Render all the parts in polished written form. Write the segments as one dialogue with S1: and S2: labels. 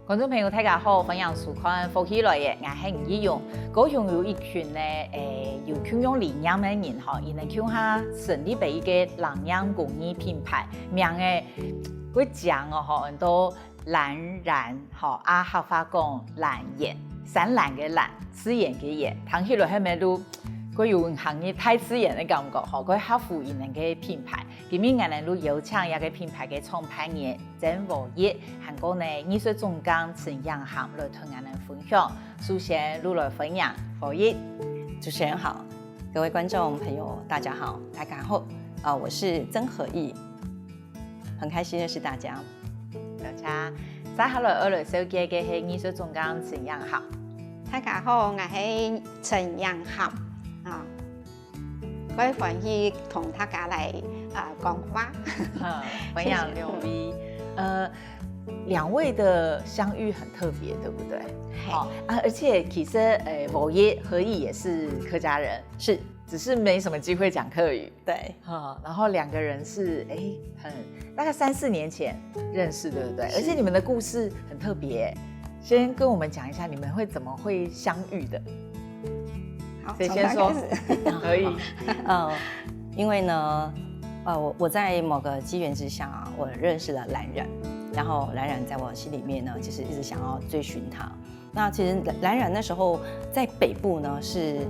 S1: 观众朋友，大家好，欢迎收看《福喜来嘅》，我係吳依容。高雄有一群咧，有kyung用理念嘅人吼，伊能kyung下成立一個藍染工藝品牌，名嘅會講哦吼，很多藍染吼，客話講藍染，山藍嘅藍，刺眼嘅眼，聽起來係咪都？佢有行業太刺眼嘅感覺，嗬！佢克服伊能嘅品牌，今日我哋都邀請一個品牌嘅創辦人曾和業，韓國呢藝術總監陳陽涵來同我哋分享。首先，路來分享和業。
S2: 主持人好，各位觀眾朋友大家好，大家好，我是曾和業，很開心認識大家。
S1: 大家，再下來來紹介嘅係藝術總監陳陽涵。
S3: 大家好，我係陳陽涵。我歡喜同大家來講話。
S1: 歡迎兩位。兩位的相遇很特別，對不對？好而且其實和業也是客家人，
S2: 是，
S1: 只是沒什麼機會講客語。
S2: 對，
S1: 然後兩個人是大概3-4年前認識，對不對？而且你們的故事很特別，先跟我們講一下你們會怎麼會相遇的。
S3: 好，
S1: 誰先說？可以。
S2: 因為呢，我在某個機緣之下，我認識了藍染，然後藍染在我心裡面呢，其實一直想要追尋它。那其實藍染那時候在北部呢是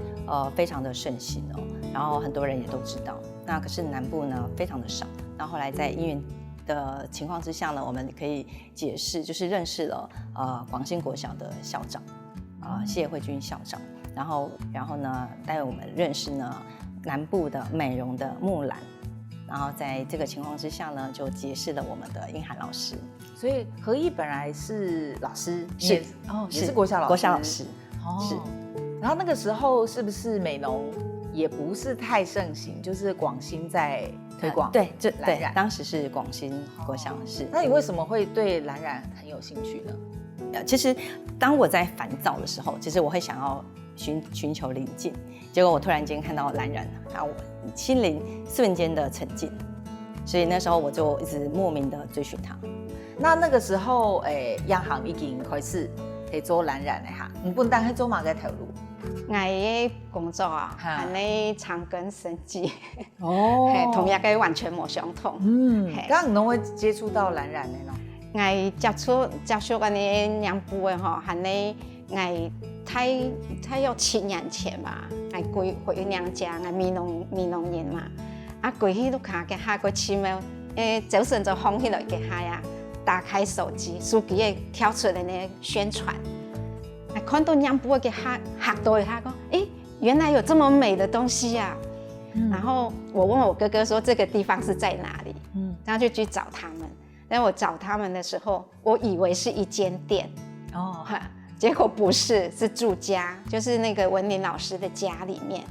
S2: 非常的盛行哦，然後很多人也都知道。那可是南部呢非常的少。那後來在因緣的情況之下呢，我們可以解釋，就是認識了廣興國小的校長謝慧君校長。然後呢，帶我們認識呢南部的美容的木蘭，然後在這個情況之下呢，就結識了我們的英涵老師。
S1: 所以和業本來是老師，
S2: 是
S1: 也是國小老師。
S2: 國小老師
S1: 是。然後那個時候是不是美濃也不是太盛行，就是廣興在推廣？
S2: 對，對，當時是廣興國小是。
S1: 那你為什麼會對藍染很有興趣呢？
S2: 其實當我在煩躁的時候，其實我會想要尋求寧靜，結果我突然間看到藍染，然後我心靈瞬間的沉靜，所以那時候我就一直莫名的追尋它。
S1: 那個時候，央行已經開始去做藍染嘅哈，唔本單去做乜嘅條路？
S3: 我嘅工作啊，係你長庚生技，
S1: 哦，
S3: 同一個完全冇相同。
S1: 咁你會接觸到藍染嘅咯？
S3: 我接觸嗰啲染布嘅嗬，係你我太有7年前吧，我回娘家，我美濃人嘛，過去都看嘅下個奇妙，早晨就放起來嘅下呀，打開手機嘅跳出嚟呢宣傳，看到染布嘅下嚇到一下講，原來有這麼美的東西啊！然後我問我哥哥說這個地方是在哪裡？然後就去找他們。但我找他們的時候，我以為是一間店，結果不是，是住家，就是那個文林老師的家裡面。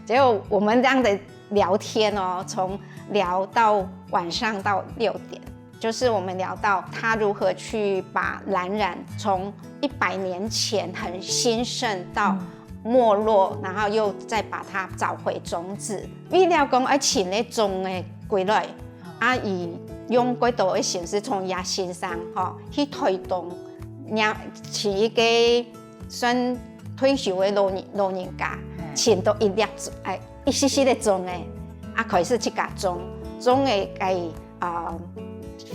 S3: 結果我們這樣的聊天哦，從聊到晚上到6點，就是我們聊到他如何去把藍染從100年前很興盛到沒落，然後又再把它找回種子。為了講要請那種的歸來，以用幾多的形式從野身上去推動，請一個算退休的老人家，請到一絲絲的種的，開始去甲種的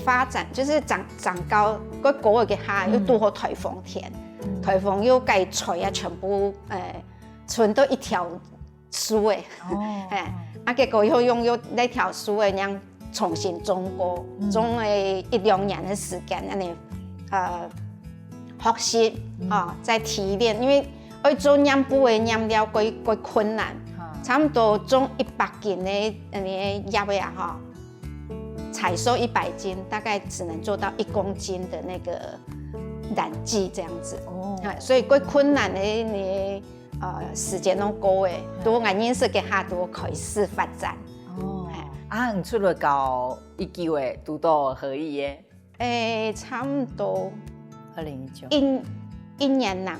S3: 發展，就是長高個果嘅下又拄好颱風天，颱風又計吹全部存到一條樹的，結果又用那條樹的樣重新種過，種了1-2年的時間，學習再提煉，因為要做染布的染料幾困難，差不多種100斤的葉啊，採收100斤，大概只能做到1公斤的那個染劑這樣子。所以幾困難的時間都高誒，都顏顏色嘅下都開始發展。
S1: 你出來搞一季誒，拄到和業嘅？
S3: 差不多
S2: 2019
S3: 一年啦，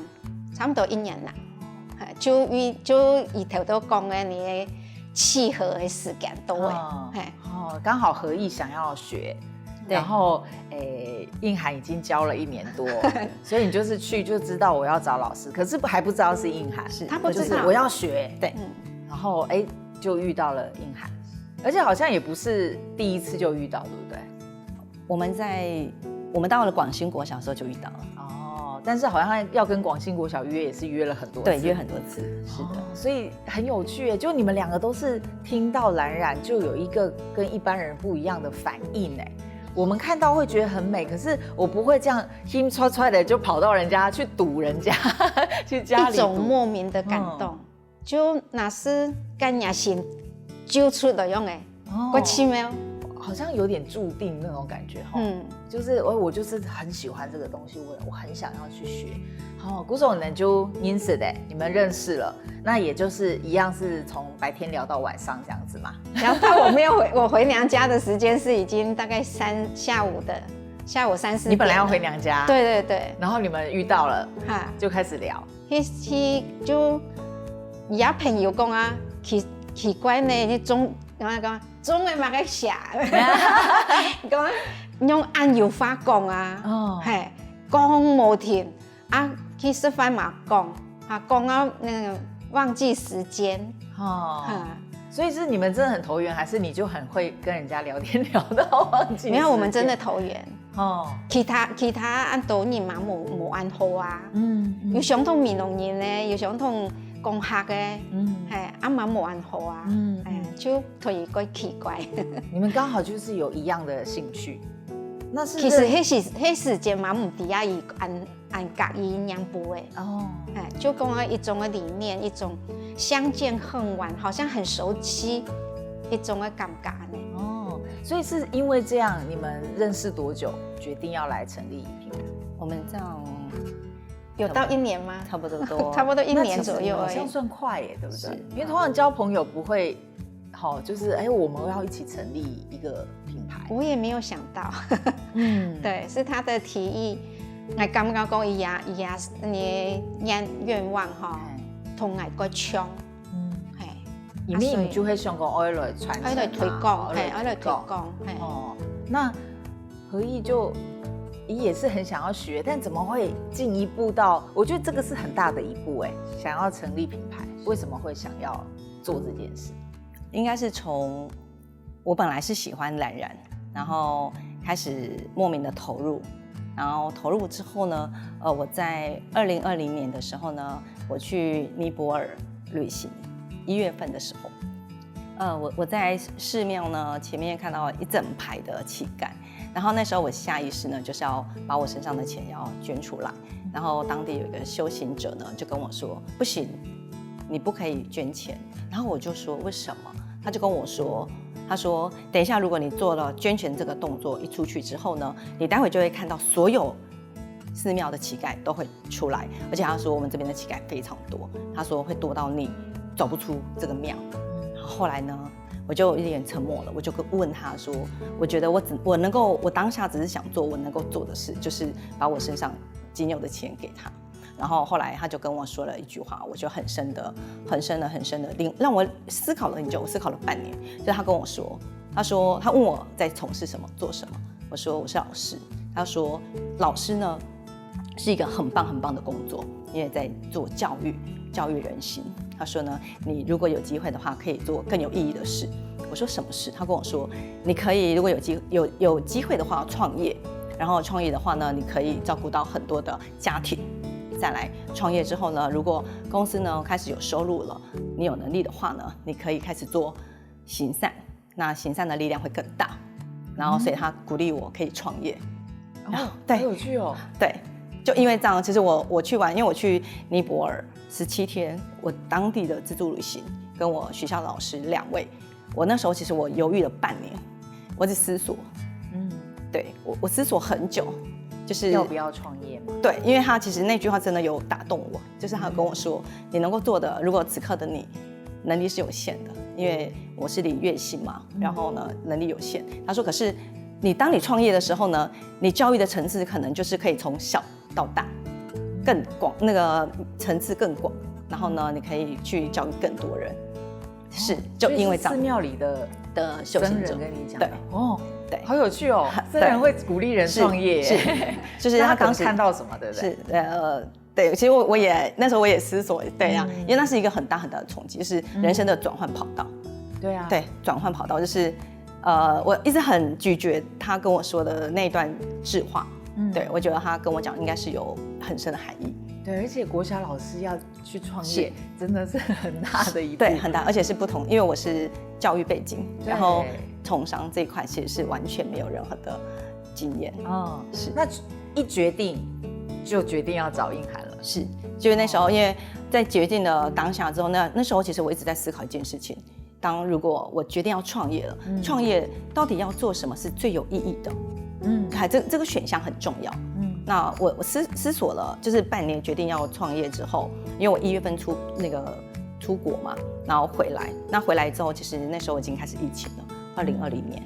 S3: 差不多1年啦。就以頭都講嘅，你契合的時間多誒。
S1: 剛好和業想要學，然后印涵已经教了1年多，所以你就是去就知道我要找老师，可是还不知道是印涵，
S3: 他不知道
S1: 就是我要学，
S2: 对，
S1: 然后就遇到了印涵，而且好像也不是第一次就遇到，对不对？
S2: 我们到了广兴国小的时候就遇到了。
S1: 但是好像要跟广兴国小约也是约了很多次，
S2: 对，约很多次，是的，
S1: 所以很有趣耶。就你们2个都是听到蓝染就有一个跟一般人不一样的反应哎。我们看到会觉得很美，可是我不会这样힘戳戳的就跑到人家去堵人家，去家里
S3: 一种莫名的感动，就那是干牙心揪出的用哎，我奇妙。
S1: 好像有点注定那种感觉哈，就是我就是很喜欢这个东西，我很想要去学。好，古手呢就因此的，你们认识了，那也就是一样是从白天聊到晚上这样子嘛。
S3: 然后我回娘家的时间是已经大概下午3、4点。
S1: 你本来要回娘家，
S3: 对对对，
S1: 然后你们遇到了，就开始聊。
S3: 就也朋友讲啊，奇怪呢，你总的嘛个写，讲用按油法讲啊，嘿，讲无停啊，去吃饭嘛讲到那个忘记时间
S1: 所以是你们真的很投缘，还是你就很会跟人家聊天聊到忘记时间？
S3: 没有，我们真的投缘。其他按多人嘛无安好啊，有相同面容人呢，有相同工学嘅，嘛无安好啊，就推个奇怪。
S1: 你们刚好就是有一样的兴趣，那是
S3: 其实迄时间嘛唔伫啊，伊按甲伊娘部诶，就讲一种的理念，一种相见恨晚，好像很熟悉一种的感觉呢。
S1: 所以是因为这样，你们认识多久决定要来成立品牌？
S2: 我们这样
S3: 有到1年吗？
S2: 差不多，
S3: 差不多1年左右而已。
S1: 好像算快耶，对不对？因为通常交朋友不会，就是我们要一起成立一个品牌。
S3: 我也没有想到，对，是他的提议。我感觉讲伊也愿望同我个冲，
S1: 里面你就会想讲爱来传承，
S3: 爱来推广，爱来推广。
S1: 那何毅就也是很想要学，但怎么会进一步到？我觉得这个是很大的一步哎，想要成立品牌，为什么会想要做这件事？
S2: 应该是从我本来是喜欢蓝染，然后开始莫名的投入。然后投入之后呢，我在2020年的时候呢，我去尼泊尔旅行，1月份的时候，我在寺庙呢前面看到一整排的乞丐，然后那时候我下意识呢就是要把我身上的钱要捐出来，然后当地有一个修行者呢就跟我说不行，你不可以捐钱，然后我就说为什么？他就跟我说。他说：“等一下，如果你做了捐钱这个动作，一出去之后呢，你待会就会看到所有寺庙的乞丐都会出来，而且他说我们这边的乞丐非常多，他说会多到你走不出这个庙。然后后来呢，我就有点沉默了，我就问他说，我觉得我当下只是想做我能够做的事，就是把我身上仅有的钱给他。”然后后来他就跟我说了一句话，我就很深的，让我思考了很久，我思考了半年。就他跟我说，他问我在从事什么，做什么。我说我是老师。他说老师呢是一个很棒的工作，因为在做教育人心。他说呢，你如果有机会的话，可以做更有意义的事。我说什么事？他跟我说，你可以如果有机会的话创业，然后创业的话呢，你可以照顾到很多的家庭。再来创业之后呢，如果公司呢开始有收入了，你有能力的话呢，你可以开始做行善，那行善的力量会更大。然后所以他鼓励我可以创业。
S1: 对，好有趣哦。
S2: 对，就因为这样，其实我去玩，因为我去尼泊尔17天，我当地的自助旅行，跟我学校老师2位，我那时候其实我犹豫了半年，我只思索，对我思索很久。就是
S1: 要不要创业嘛？
S2: 对，因为他其实那句话真的有打动我，就是他跟我说，你能够做的，如果此刻的你能力是有限的，因为我是领月薪嘛，然后呢能力有限。他说，可是当你创业的时候呢，你教育的层次可能就是可以从小到大更广，那个层次更广，然后呢你可以去教育更多人。是，就因为这样，
S1: 寺庙里的
S2: 修行者
S1: 跟你讲，
S2: 对，对，
S1: 好有趣哦，真人会鼓励人创业，
S2: 是，就是他当时
S1: 看到什么，对不对？
S2: 是对，其实我也那时候我也思索，对啊，因为那是一个很大很大的冲击，就是人生的转换跑道。
S1: 对啊，
S2: 对，转换跑道就是我一直很拒绝他跟我说的那段质话。对，我觉得他跟我讲应该是有很深的含义。
S1: 对，而且国小老师要去创业，真的是很大的一步。
S2: 对，很大，而且是不同，因为我是教育背景，然后从商这一块其实是完全没有任何的经验。是。那
S1: 一决定就决定要找英涵了。
S2: 是，就是那时候，因为在决定的当下之后，那时候其实我一直在思考一件事情：如果我决定要创业了，创业到底要做什么是最有意义的？这个选项很重要。那我思索了，就是半年决定要创业之后，因为我1月份出国嘛，然后回来。那回来之后，其实那时候已经开始疫情了，2020年。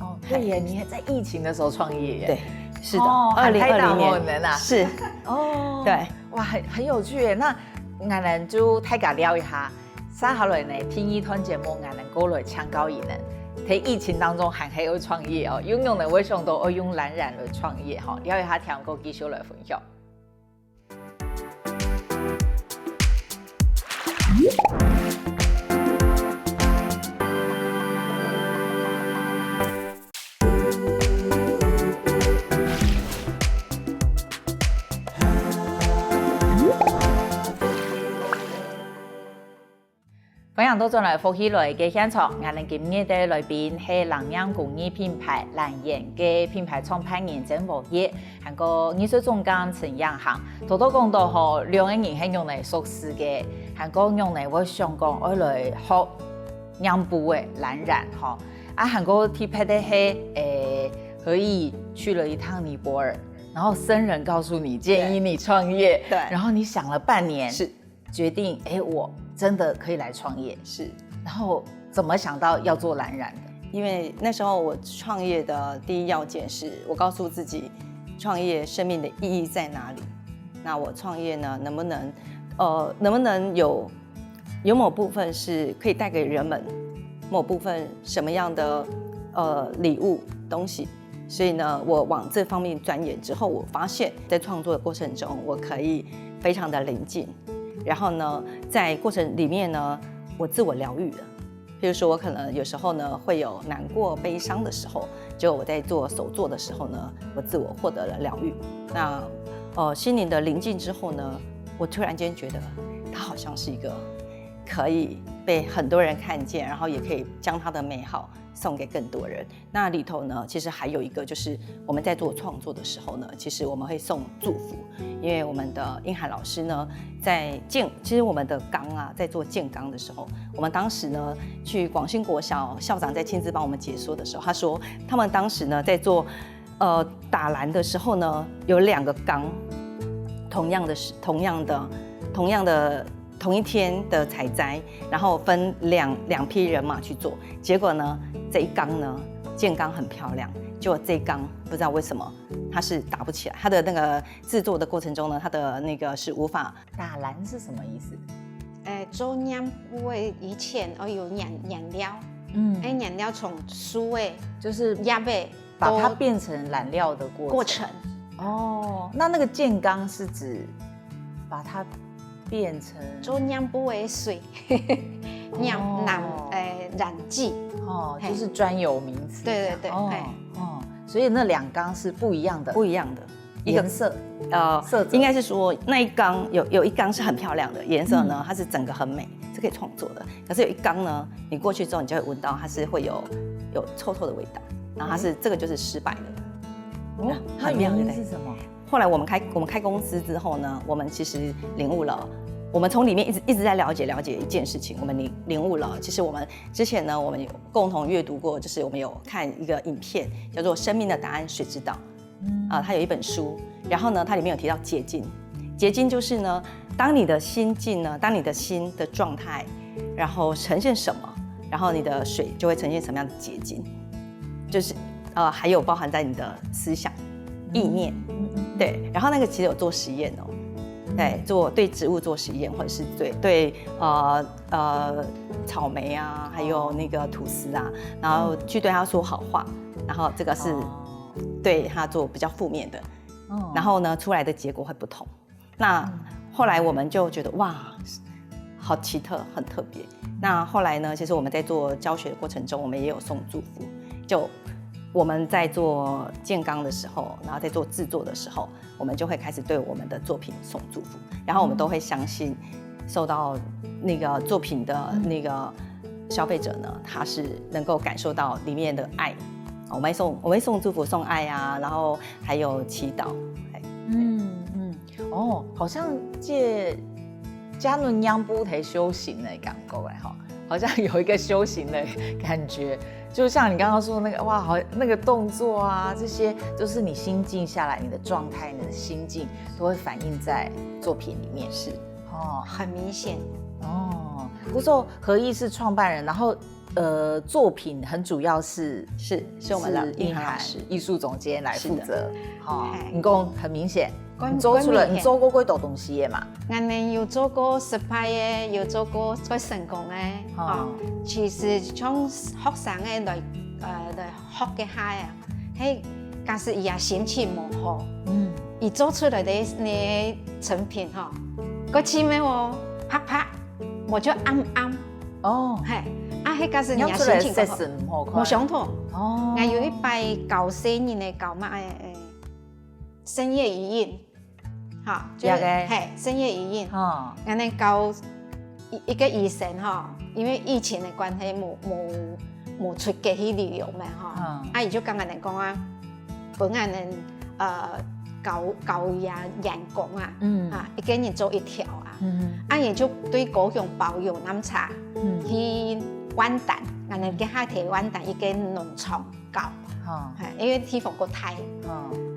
S1: 哦，对耶，你还在疫情的时候创业耶？
S2: 对，是的，2020年
S1: 啊，
S2: 是
S1: 哦，
S2: 对，
S1: 哇，很有趣耶。那我们就大家聊一下，接下来呢，天意团节目我们过来请教伊呢。在疫情当中还可以创业哦，有用的为想到用蓝染来创业哈，了解下听过继续来分享。分享到咗嚟福喜來嘅現場，我哋今日嘅來賓係南洋工藝品牌藍顏嘅品牌創辦人曾和業，還個藝術總監陳陽涵，多講到嗬兩個人係用嚟熟識嘅，還個用嚟我想講我來學染布嘅藍染嗬，還個特別的係可以去了一趟尼泊爾，然後僧人告訴你建議你創業，對，然後你想了半年，是決定我真的可以來創業，是，然後怎麼想到要做藍染的？
S2: 因為那時候我創業的第一要件是我告訴自己，創業生命的意義在哪裡？那我創業呢，能不能有某部分是可以帶給人們某部分什麼樣的禮物東西？所以呢，我往這方面鑽研之後，我發現在創作的過程中，我可以非常的臨近。然後呢，在過程裡面呢，我自我療癒了。譬如說，我可能有時候呢會有難過、悲傷的時候，就我在做手作的時候呢，我自我獲得了療癒。那心靈的臨近之後呢，我突然間覺得它好像是一個可以被很多人看見，然後也可以將它的美好送給更多人。那裡頭呢，其實還有一個就是我們在做創作的時候呢，其實我們會送祝福，因為我們的英涵老師呢，其實我們的鋼啊，在做建鋼的時候，我們當時呢去廣興國小校長在親自幫我們解說的時候，他說他們當時呢在做打藍的時候呢，有2個鋼，同一天的採摘，然後分兩批人馬去做，結果呢，這一缸呢建鋼很漂亮，結果這一缸不知道為什麼它是打不起來，它的那個製作的過程中呢，它的那個是無法
S1: 打藍是什麼意思？
S3: 做染布的以前有染料，染料從樹誒
S1: 就是
S3: 葉誒
S1: 把它變成染料的過程。
S3: 哦，
S1: 那個建鋼是指把它變成
S3: 做染布的水，染劑
S1: 哦，就是專有名詞。
S3: 對，
S1: 所以那2缸是不一樣的，顏色，色澤
S2: 應該是說那一缸有一缸是很漂亮的顏色呢，它是整個很美，是可以創作的。可是有一缸呢，你過去之後你就會聞到它是會有臭臭的味道，然後這個就是失敗的。
S1: 它原因是什麼？
S2: 後來我們開公司之後呢，我們其實領悟了，我們從裡面一直在了解一件事情，我們領悟了。其實我們之前呢，我們有共同閱讀過，就是我們有看一個影片，叫做《生命的答案誰知道》。它有一本書，然後呢，它裡面有提到結晶。結晶就是呢，當你的心境呢，當你的心的狀態，然後呈現什麼，然後你的水就會呈現什麼樣的結晶，就是還有包含在你的思想、意念，對。然後那個其實有做實驗哦，對，對植物做實驗，或者是對草莓啊，還有那個吐司啊，然後去對它說好話。然后这个是对他做比较负面的，然后呢出来的结果会不同。那后来我们就觉得哇，好奇特，很特别。那后来呢，其实我们在做教学的过程中，我们也有送祝福。就我们在做建纲的时候，然后在做制作的时候，我们就会开始对我们的作品送祝福，然后我们都会相信，受到那个作品的那个消费者呢，他是能够感受到里面的爱。我们会送祝福、送爱啊，然后还有祈祷。
S1: 好像借嘉伦央波台修行的感觉哎哈，好像有一个修行的感觉，就像你刚刚说的那个哇，好那个动作啊，这些就是你心静下来，你的状态、你的心境都会反映在作品里面。
S2: 是
S3: 很明显。
S1: 不过何毅是创办人，然后作品很主要是
S2: 我们的
S1: 印涵艺术总监来负责。你讲很明显。你做过几多东西的嘛？
S3: 我们有做过失败的，有做过最成功的。其实从学生的来学嘅下啊，迄假使伊也心情无好，伊做出来的那成品个起码啪啪，我就暗。迄假使伊也心情唔好，冇想到。我有一摆94年的搞嘛深夜余音。就是深夜余音。我们搞一个医生因为疫情的关系，冇出街去旅游嘛伊就跟我们讲啊，本我们搞眼光一个人做一条也就对高雄保养南茶去湾蛋，我们给他提湾蛋一个农场搞。因为地方过大，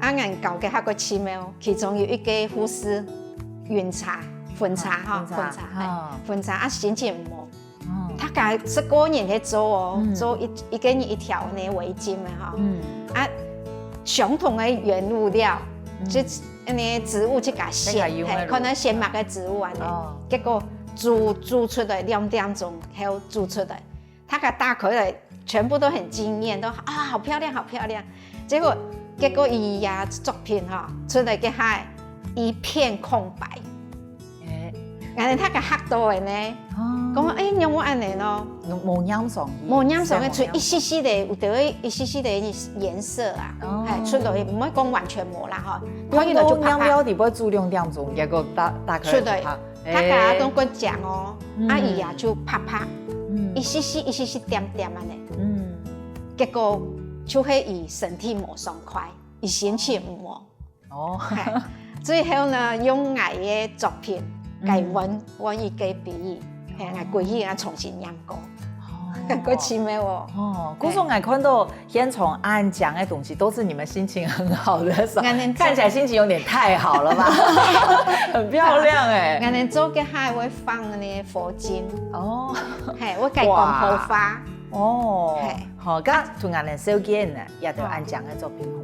S3: 俺搞给他个奇妙，其中有一个护士晕茶、粉茶粉茶心情唔好，他家19个人在做做一个人一条那围巾相同的原物料，就那植物去给鲜，可能鲜买个植物结果煮出来2点钟后煮出来，他家打开来。全部都很惊艳，都好漂亮，好漂亮。结果伊呀作品出来给他一片空白。他个吓到的呢，讲让我安尼咯，
S1: 冇染上，
S3: 的，出一丝丝的，有得一丝丝的颜色出来唔可以讲完全冇啦
S1: 可以就染了，你不会煮2点钟，结果打开
S3: 出来，他家都跟讲伊呀就啪啪。一丝丝点点安尼，结果就迄伊身体无爽快，伊心情唔好。最后呢，用我的作品改揾伊个比喻，我规矩重新染过。个奇妙
S1: 故说我看到现场安讲的东西，都是你们心情很好的时候，看起来心情有点太好了吧？很漂亮
S3: 我们做嘅还会放那佛经我改光头发
S1: 好，咁同我们少见呢，也就安讲的作品好。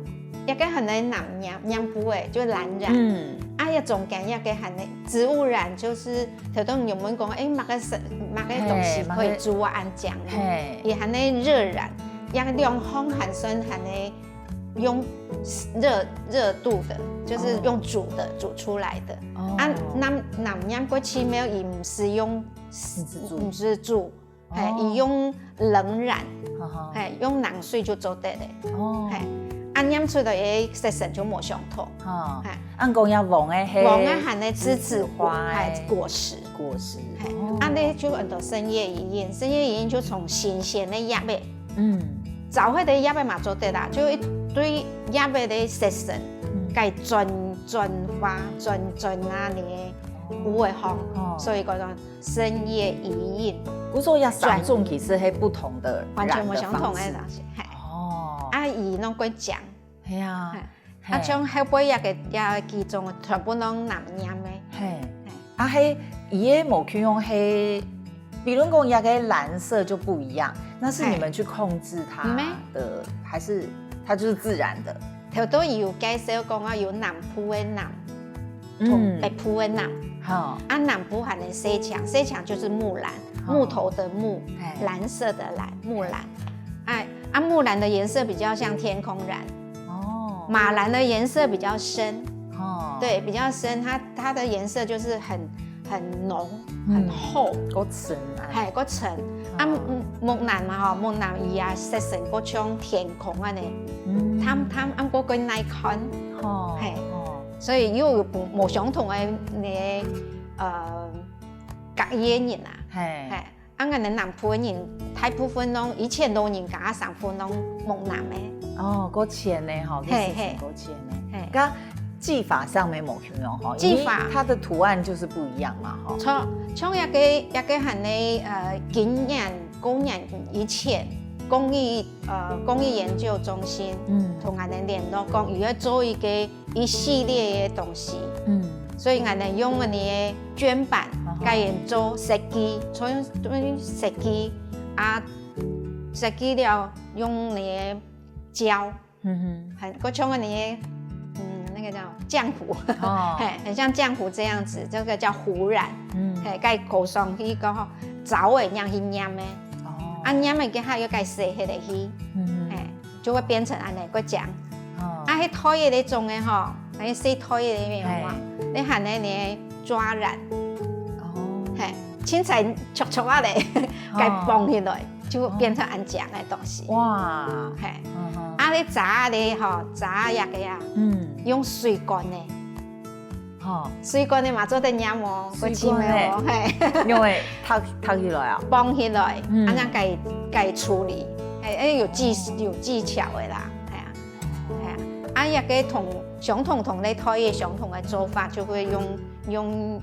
S3: 一个很能染布的，就蓝染。一种感一个很植物染，就是头都有问讲，买个东西可以煮安讲也很能热染，也两烘很深，很能用热度的，就是用煮出来的。南洋过奇妙，伊唔是用煮，伊用冷染，用冷水就做得的。染出来的色神就冇相同。
S1: 按讲要黄的
S3: 含的栀子花，果实。那就很多深夜余音，深夜余音就从新鲜的叶贝，早迄个叶贝嘛做得啦，就一堆叶贝的色神，该转化转呢，有会红，所以叫做深夜余音。
S1: 不是说要三种其实是不同的，
S3: 完全不相同的东西。伊拢过讲，像后背也其中全部拢南染的。
S1: 伊个无去用比如讲也个蓝色就不一样，那是你们去控制它的，还是它就是自然的？
S3: 头都有介绍讲有南部的南，同北部的南。南部含的西墙，西墙就是木兰，木头的木，蓝色的蓝，木兰。啊，木兰的颜色比较像天空蓝，
S1: 哦，
S3: 马兰的颜色比较深，
S1: 哦，
S3: 对，比较深，它的颜色就是很浓、很厚，
S1: 够沉啊，
S3: 系个沉。啊，木兰嘛吼，木兰伊啊色成嗰像天空安尼，它按嗰个耐看，
S1: 哦，
S3: 嘿
S1: 哦，
S3: 所以又有无相同的隔烟人啊，
S1: 嘿，
S3: 嘿，啊，我哋南部的人大部分拢以前老人家上分拢木兰的，
S1: 哦，够浅呢，哈，
S3: 嘿嘿
S1: 够浅呢，
S3: 嘿。
S1: 刚技法上面冇形容哈，
S3: 技法
S1: 它的图案就是不一样嘛，哈，
S3: 像一个喊你今年公年以前公益研究中心，同俺哋联络讲，要做一系列的东西，所以俺哋用的绢板，改人做设计，所以设计啊，设计了用的胶，很个像的。那个叫浆糊，
S1: 哦
S3: 很像浆糊这样子，这个叫糊染，盖口上去个早诶让去染的，啊染的给它又盖洗下来去，就会变成安尼个浆，啊迄胎叶咧种的吼，那洗胎叶里面有嘛，你喊那呢抓染，嘿，青菜戳戳啊嘞，盖绑起来就变成安浆的东西，
S1: 哇，
S3: 嘿。啊，你炸咧吼，炸也个呀，用水干的，水干的嘛做得染哦，个青的哦，嘿，
S1: 因为烫起来啊，
S3: 绑起来，安怎该处理，有技巧的啦，系啊，啊也个同相同咧胎叶相同的做法，就会用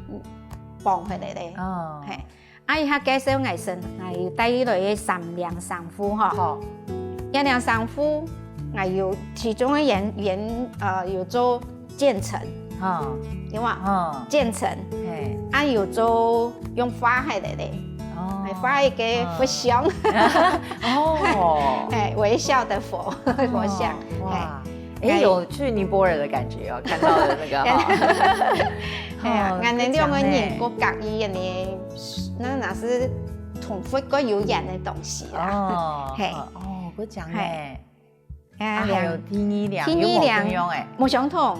S3: 绑起来咧，嘿，啊伊遐介绍艺生，系带来的三两三夫吼。一两三夫，有其中的有做渐层，有嘛？渐层，有做用花海来的，花一个佛像，微笑的佛像，
S1: 哇，有去尼泊尔的感觉哦，看到的那个，
S3: 俺们两个人个隔意的，那是同佛个有缘的东西啦，
S1: 我讲哎，
S3: 还
S1: 有天衣凉，
S3: 天衣凉
S1: 用哎，
S3: 冇相同，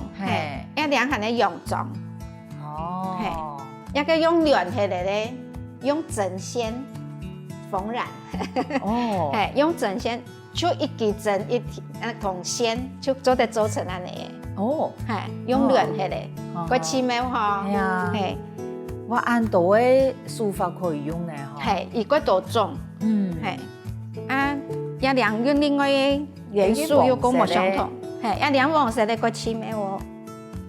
S3: 一凉系咧用装，一个用软起来咧，用针线缝染，用针线就一支针同线就做得做成安尼嘅，用软起来，个起码吼，
S1: 我按到嘅书法可以用咧，
S3: 伊个多种，啊。一两用另外的元素又跟我相同，一两黄色的个青梅哦，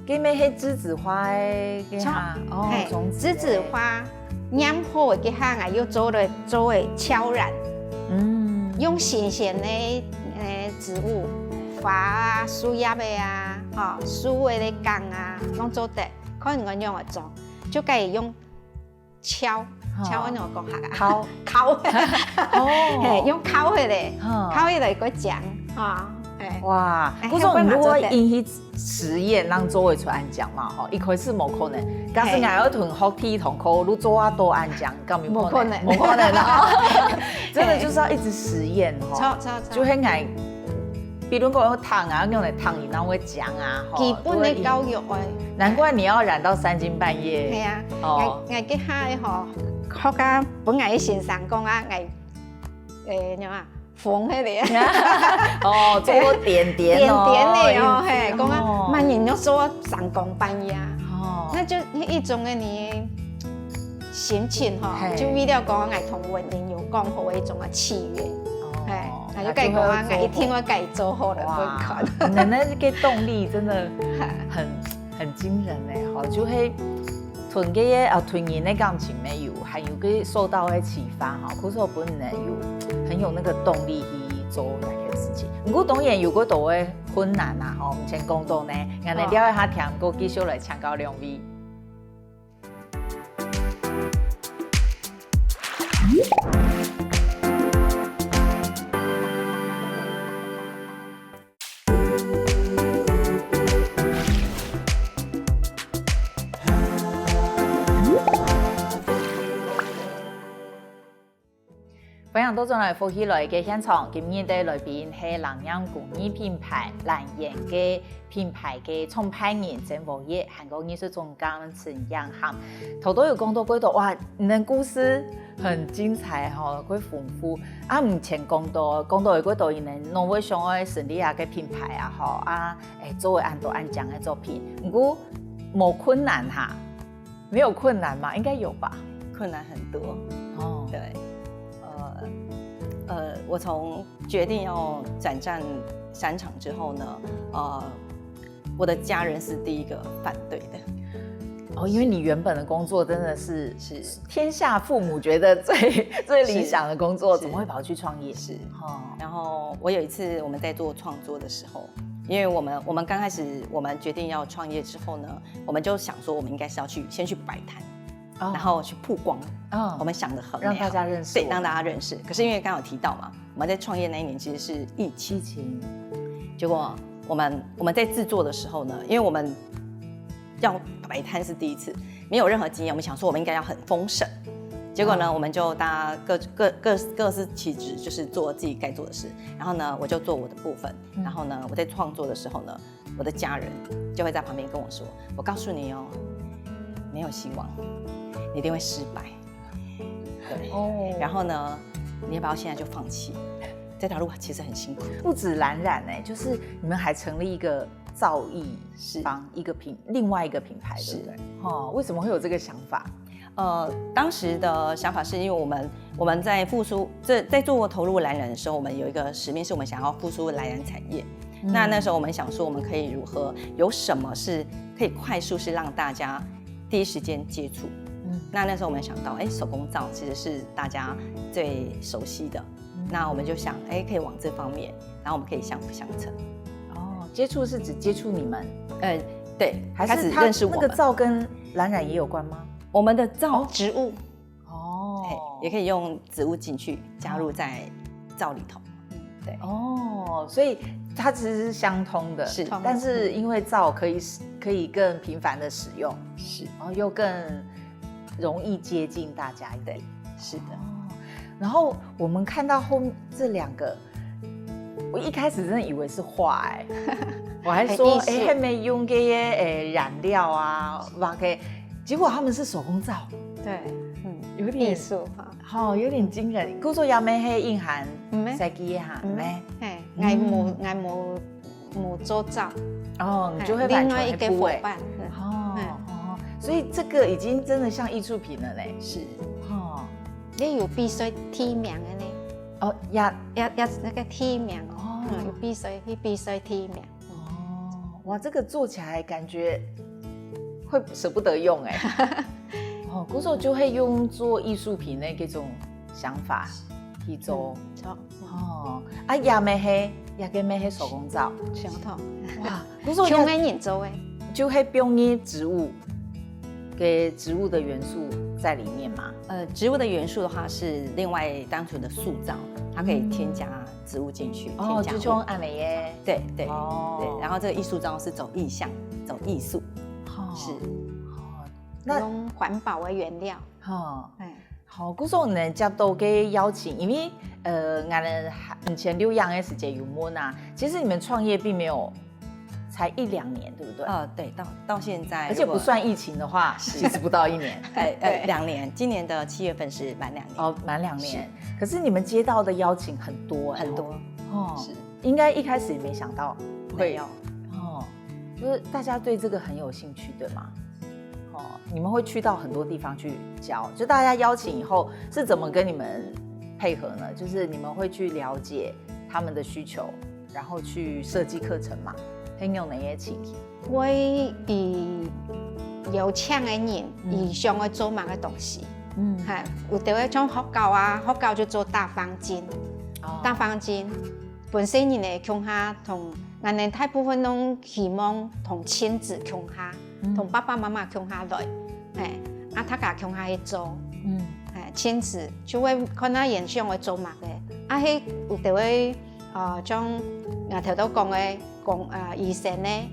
S1: 佮咩迄栀子花的，
S3: 栀子花染好的，佮下又做的悄然，用新鲜的植物，花啊、树叶的啊、树的干啊，拢做得，可能我用来做，就可以用敲我怎讲下啊？烤，用烤起来，烤起来个酱，
S1: 哇！嗰種如果引起實驗，讓做會出安醬嘛，一開始冇可能，假使嗌有團學體同學，你做啊多安醬，咁冇可能，冇可能啊！真的就是要一直實驗哈，就係嗌，比如講有糖啊，用嚟糖然後會醬啊，
S3: 基本的教育啊，
S1: 難怪你要染到3更半夜。
S3: 係啊，我嘅下吼。學家本藝先生講啊，點啊，縫起嚟啊，
S1: 做點點
S3: 的哦，講啊，萬人要做3更半夜啊，那就一種嘅你心情哈，就為了講藝同文人有講好的一種嘅契約，那就計講啊，藝一天我計做好了，不可能。
S1: 那個動力真的很驚人誒，好就係。團人的感情沒有，還有個受到的啟發哈，可是我本人很有那個動力去做那個事情。不過當然有個多的困難啊，哈，目前講到呢，我哋了一下聽，過繼續來請教兩位。阳多種來福喜來嘅現場，今日的來賓係南洋工藝品牌蘭園嘅品牌嘅創辦人曾國業，韓國藝術總監陳陽涵。頭都有講到幾多，哇，你的故事很精彩吼，幾豐富。啊，目前講到嘅幾多，你能挪威想要成立下個品牌啊，吼啊，作為按多按獎嘅作品，不過冇困難哈，沒有困難嗎？應該有吧？
S2: 困難很多
S1: 哦，
S2: 對。我從決定要轉戰山場之後呢，我的家人是第一個反對的。
S1: 哦，因為你原本的工作真的是天下父母覺得最理想的工作，怎麼會跑去創業？
S2: 是，然後我有一次我們在做創作的時候，因為我們剛開始我們決定要創業之後呢，我們就想說我們應該是要先去擺攤。然後去曝光，我們想得很美好，
S1: 讓大家認識，
S2: 對，讓大家認識。可是因為剛剛有提到嘛，我們在創業那一年其實是疫情，結果我們在製作的時候呢，因為我們要擺攤是第一次，沒有任何經驗，我們想說我們應該要很豐盛。結果呢，我們就大家各司其職，就是做自己該做的事。然後呢，我就做我的部分。然後呢，我在創作的時候呢，我的家人就會在旁邊跟我說：“我告訴你哦，沒有希望。”你一定會失敗，對。哦。然後呢，你要不要現在就放棄？這條路其實很辛苦。
S1: 不止藍染就是你們還成立一個造藝坊，另外一個品牌，對不對？哦，為什麼會有這個想法？
S2: 當時的想法是因為我們在復甦，在做投入藍染的時候，我們有一個使命，是我們想要復甦藍染產業。那時候我們想說，我們可以如何有什麼是可以快速是讓大家第一時間接觸。那時候我們想到，手工皂其實是大家最熟悉的，那我們就想，可以往這方面，然後我們可以相輔相成。
S1: 哦，接觸是指接觸你們？
S2: 對，
S1: 還是
S2: 開始認識我們。
S1: 那個皂跟藍染也有關嗎？
S2: 我們的皂
S3: 植物，
S2: 也可以用植物進去加入在皂裡頭。對，
S1: 哦，所以它其實是相通的，
S2: 是，
S1: 但是因為皂可以更頻繁的使用，
S2: 是，
S1: 然後又更容易接近大家一點，
S2: 是的。
S1: 然後我們看到後面這兩個，我一開始真的以為是畫，我還說還沒用這些染料啊，結果他們是手工皂，
S3: 對，
S1: 有點
S3: 藝術
S1: 哈，有點驚人。故作有咩係印含設計哈？咩？
S3: 我做皂，
S1: 你就會把
S3: 另外一個夥伴，
S1: 所以這個已經真的像藝術品了嘞。
S2: 是，
S3: 你有必須提名的呢？
S1: 哦，要
S3: 那個提名哦，必須提名。
S1: 哦，哇，這個做起來感覺會捨不得用哎。哦，嗰時候就會用做藝術品的這種想法去做。哦，也咩係手工皂，
S3: 相同。
S1: 哇，嗰時候
S3: 用嘅人做嘅，
S1: 就係用啲植物。給植物的元素在裡面嗎？
S2: 植物的元素的話是另外單純的塑皂，它可以添加植物進去。
S1: 哦，就像安美耶。
S2: 對。然後這個藝術皂是走意象，走藝術。是。
S3: 用環保的原料。
S1: 好，嗰時候呢接到嘅邀請，因為我們以前留洋嘅時間有冇呢？其實你們創業並沒有。才1-2年，對不對？
S2: 對，到現在，
S1: 而且不算疫情的話，其實不到1年
S2: ，2年。今年的7月份是滿2年。
S1: 哦，滿2年。可是你們接到的邀請很多，
S2: 很多。
S1: 是，應該一開始也沒想到會
S2: 有。
S1: 就是大家對這個很有興趣，對嗎？你們會去到很多地方去教，就大家邀請以後是怎麼跟你們配合呢？就是你們會去了解他們的需求，然後去設計課程嘛？應用哪些情形？
S3: 我有請嘅人，而想去做乜嘅東西，係有啲一種學校啊，學校就做大方巾，大方巾本身人哋鄉下同人哋大部分都希望同親子鄉下，同爸爸媽媽鄉下來，啊，他家鄉下去做，親子就會看到人想去做乜嘅，啊，係有啲將我頭都講嘅。醫生咧，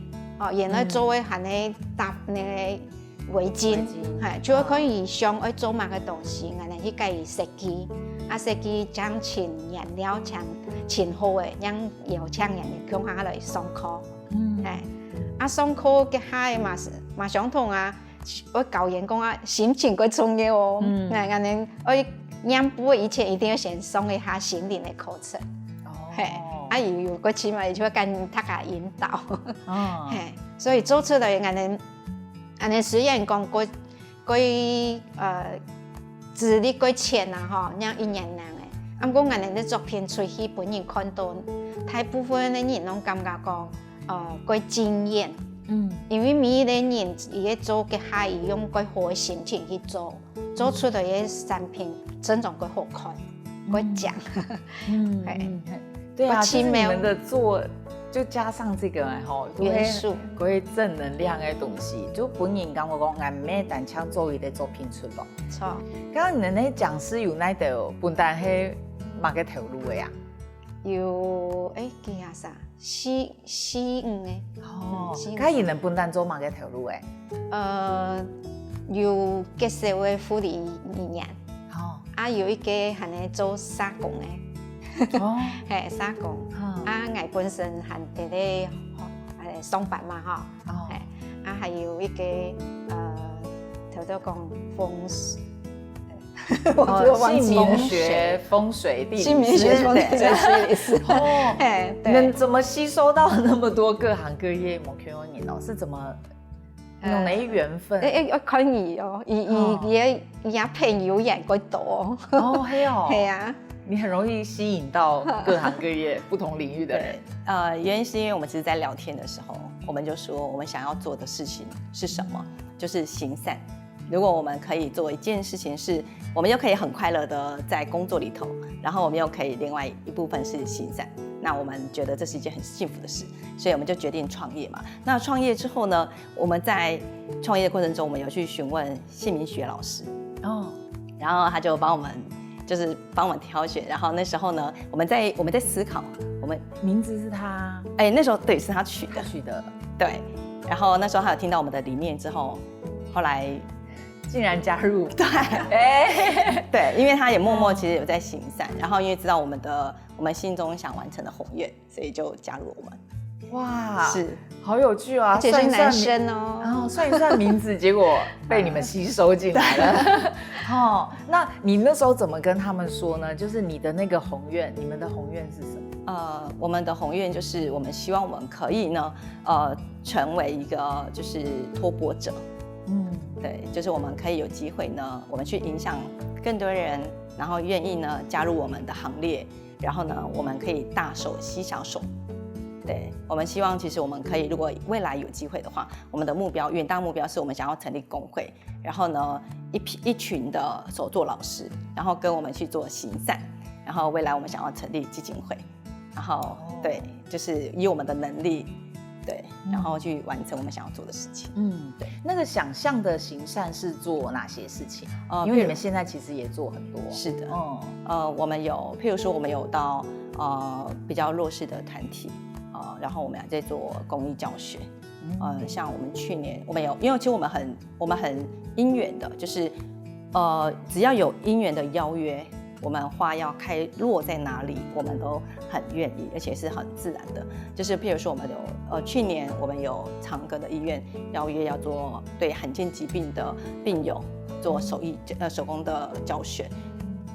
S3: 原來做嘅係你搭你圍巾，係，就可以想去做乜嘅東西，我哋去計設計，啊，设计将请颜料请好诶，让邀请人向下来上课。嘿，啊上课嘅下嘛相同啊，我教员讲啊，心情最重要哦。安尼我养父以前一定要先上一下心灵的课程。嘿，啊有个起码就要跟大家引导。嘿，所以做出来安尼虽然讲资历过浅啊吼，让一年人诶，啊，不过安尼的作品出去本人看到，大部分的人拢感觉讲，过经验，因为每一个人伊个做嘅下，伊用过好的心情去做，做出来的产品真正过好看，过讲，
S1: 对啊，就是你们的做。就加上这个
S3: 元素，
S1: 会正能量的东西，就本人讲我讲，俺咩单枪作为的作品出咯。
S3: 错。
S1: 刚刚你那讲师有那条本单系哪个条路的呀？
S3: 有叫啥？四五的。
S1: 哦。他也能本单做哪个条路的？
S3: 有结社会福利理念。
S1: 哦。
S3: 啊，有一个还能做沙工的。哦，嘿，沙工，啊，我本身还在咧上班嘛，哈，哦，啊，还有一个头头讲风水，
S1: 姓名学、风水、地理，
S3: 姓名学、风水、地理是，
S1: 哦，哎，能怎么吸收到那么多各行各业某圈人哦？是怎么用哪一缘分？
S3: 可以哦，也朋友也过多，
S1: 哦，嘿哦，
S3: 系啊。
S1: 你很容易吸引到各行各业、不同领域的人。
S2: 原因是因为我们其实在聊天的时候，我们就说我们想要做的事情是什么，就是行善。如果我们可以做一件事情是，我们又可以很快乐的在工作里头，然后我们又可以另外一部分是行善，那我们觉得这是一件很幸福的事，所以我们就决定创业嘛。那创业之后呢，我们在创业的过程中，我们有去询问姓名学老师哦，然后他就帮我们。就是帮我们挑选，然后那时候呢，我们在思考，我们
S1: 名字是他，
S2: 那时候对是他取的，对，然后那时候他有听到我们的理念之后，后来
S1: 竟然加入，
S2: 对，对，因为他也默默其实有在行善，然后因为知道我们心中想完成的宏愿，所以就加入我们。
S1: 哇，
S2: 是
S1: 好有趣啊！
S3: 而且是男生哦，
S1: 然后算一算名字，结果被你们吸收进来了。哦，那你那时候怎么跟他们说呢？就是你的那个宏愿，你们的宏愿是什么？
S2: 我们的宏愿就是我们希望我们可以呢，成为一个就是托钵者。对，就是我们可以有机会呢，我们去影响更多人，然后愿意呢加入我们的行列，然后呢，我们可以大手吸小手。对，我们希望其实我们可以，如果未来有机会的话，我们的远大目标是我们想要成立工会，然后呢，一群的手作老师，然后跟我们去做行善，然后未来我们想要成立基金会，然后对，就是以我们的能力，对，然后去完成我们想要做的事情。
S1: 对。那个想象的行善是做哪些事情？因为你们现在其实也做很多。
S2: 是的，我们有，譬如说我们有到比较弱势的团体。然后我们还在做公益教学，像我们去年我们有，因为其实我们很因缘的，就是只要有因缘的邀约，我们花要开落在哪里，我们都很愿意，而且是很自然的。就是譬如说我们有去年我们有长庚的医院邀约要做对罕见疾病的病友做手工的教学，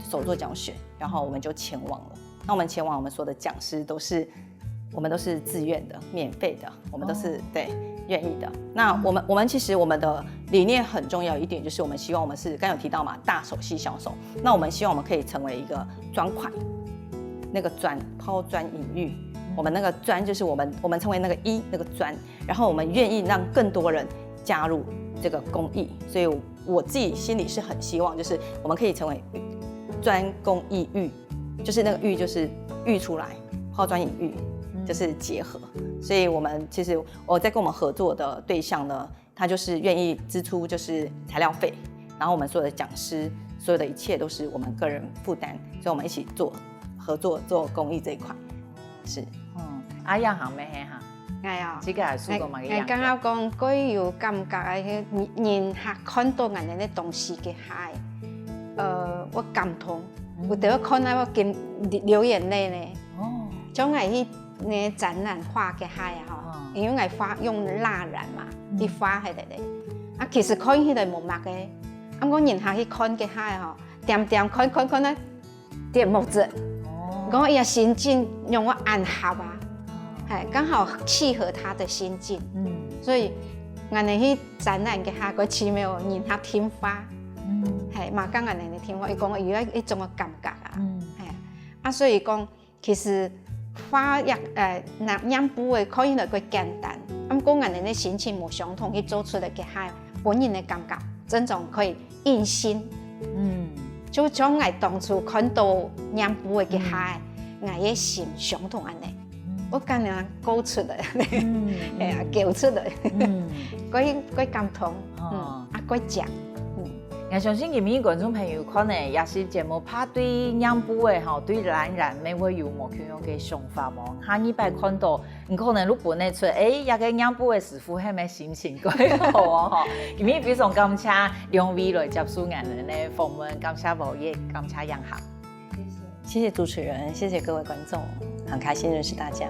S2: 手作教学，然后我们就前往了。那我们前往，我们所有的讲师我们都是自愿的、免费的，我们都是对愿意的。那我们其实我们的理念很重要一点，就是我们希望我们是刚有提到嘛，大手吸小手。那我们希望我们可以成为一个砖块，那个砖抛砖引玉，我们那个砖就是我们成为那个那个砖，然后我们愿意让更多人加入这个公益。所以我自己心里是很希望，就是我们可以成为砖公益玉，就是那个玉就是玉出来，抛砖引玉。就是结合，所以我们其实我在跟我们合作的对象呢，他就是愿意支出就是材料费，然后我们所有的讲师，所有的一切都是我们个人负担，所以我们一起合作做公益这一块。是，
S1: 阿样行咩哈？这个是个乜嘢？
S3: 剛剛講佢有感覺嘅人客看到人哋嘅東西嘅海，我感動，有得看到我跟流眼泪呢。
S1: 哦，
S3: 将来去那展览画给海啊，因为我画用蜡染嘛，去画迄个咧。啊，其实看迄个无墨嘅，啊，我然后去看给海吼，点点看啊，点目子。我伊个心境让我安合啊，哎，刚好契合他的心境。所以我哋去展览给海，佢奇妙，然後聽花。係嘛，剛剛你聽話，伊講有一種嘅感覺啊，係啊，所以講其實花也染布嘅可以嚟佢簡單，咁講人哋嘅心情冇相同，去做出嚟嘅係本人嘅感覺，真種可以印心。就將我當初看到染布嘅係，我嘅心相同安尼，我今日講出嚟，係啊，叫出嚟，佢感動，啊，佢講。
S1: 我相信今日觀眾朋友可能也是節目拍對染布的吼，對藍染咪會有冇咁樣嘅想法冇？下禮拜看到，你可能你本嚟出，一個染布的師傅係咪心情幾好啊？吼，今日非常感謝兩位來接受我們的訪問，感謝無業，感謝楊行。
S2: 謝謝主持人，謝謝各位觀眾，很開心認識大家。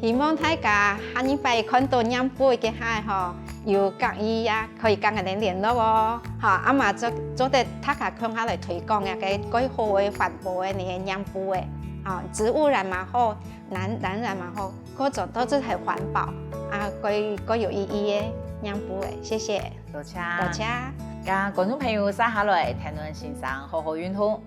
S3: 希望大家下禮拜看到染布嘅海吼。有建議啊，可以跟我哋聯絡哦。嚇，啊嘛做得大家向下來推廣啊，嘅改好嘅環保嘅呢啲染布嘅，嚇植物染嘛好，藍染嘛好，嗰種都係環保啊，改有意義嘅染布嘅。謝謝，
S1: 多謝，
S3: 多謝。
S1: 咁觀眾朋友接下來聽論欣賞，好好運動。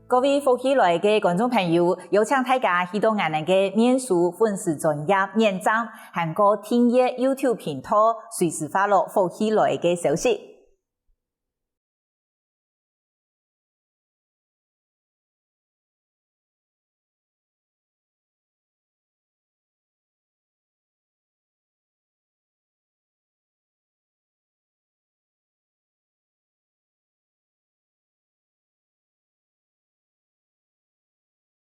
S1: 各位福喜來嘅觀眾朋友，有請大家去到我哋嘅面書粉絲專頁點讚，韓國訂閱 YouTube 頻道，隨時發落福喜來嘅消息。